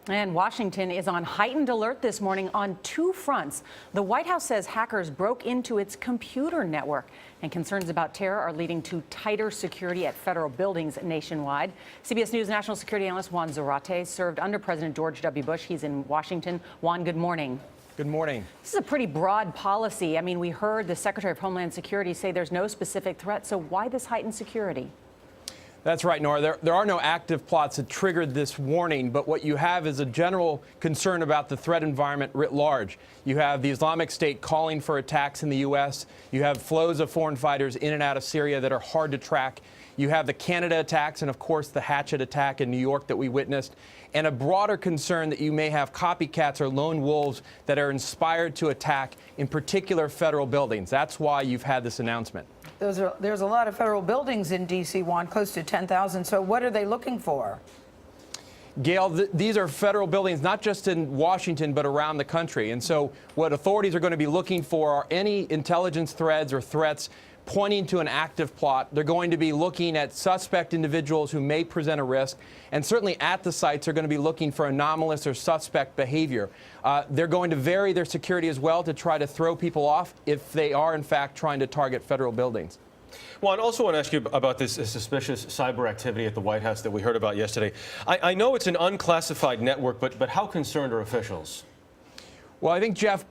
And Washington is on heightened alert this morning on two fronts. The White House says hackers broke into its computer network, and concerns about terror are leading to tighter security at federal buildings nationwide. CBS News national security analyst Juan Zarate served under President George W. Bush. He's in Washington. Juan, good morning. Good morning. This is a pretty broad policy. I mean, we heard the Secretary of Homeland Security say there's no specific threat. So why this heightened security? That's right, Nora. There are no active plots that triggered this warning, but what you have is a general concern about the threat environment writ large. You have the Islamic State calling for attacks in the U.S. You have flows of foreign fighters in and out of Syria that are hard to track. You have the Canada attacks and, of course, the Hatchet attack in New York that we witnessed, and a broader concern that you may have copycats or lone wolves that are inspired to attack, in particular, federal buildings. That's why you've had this announcement. There's a lot of federal buildings in D.C., Juan, close to 10,000. So what are they looking for? Gail, these are federal buildings, not just in Washington, but around the country. And so what authorities are going to be looking for are any intelligence threads or threats pointing to an active plot. They're going to be looking at suspect individuals who may present a risk. And certainly at the sites, they're going to be looking for anomalous or suspect behavior. They're going to vary their security as well to try to throw people off if they are, in fact, trying to target federal buildings. Well, I also want to ask you about this suspicious cyber activity at the White House that we heard about yesterday. I know it's an unclassified network, but how concerned are officials? Well, I think, Jeff,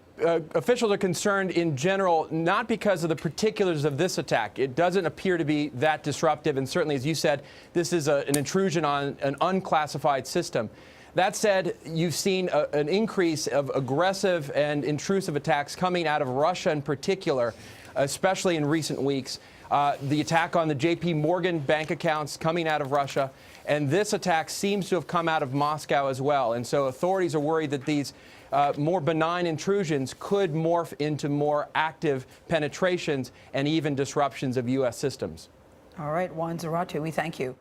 officials are concerned in general, not because of the particulars of this attack. It doesn't appear to be that disruptive. And certainly, as you said, this is an intrusion on an unclassified system. That said, you've seen an increase of aggressive and intrusive attacks coming out of Russia in particular, especially in recent weeks. The attack on the J.P. Morgan bank accounts coming out of Russia. And this attack seems to have come out of Moscow as well. And so authorities are worried that these more benign intrusions could morph into more active penetrations and even disruptions of U.S. systems. All right, Juan Zarate, we thank you.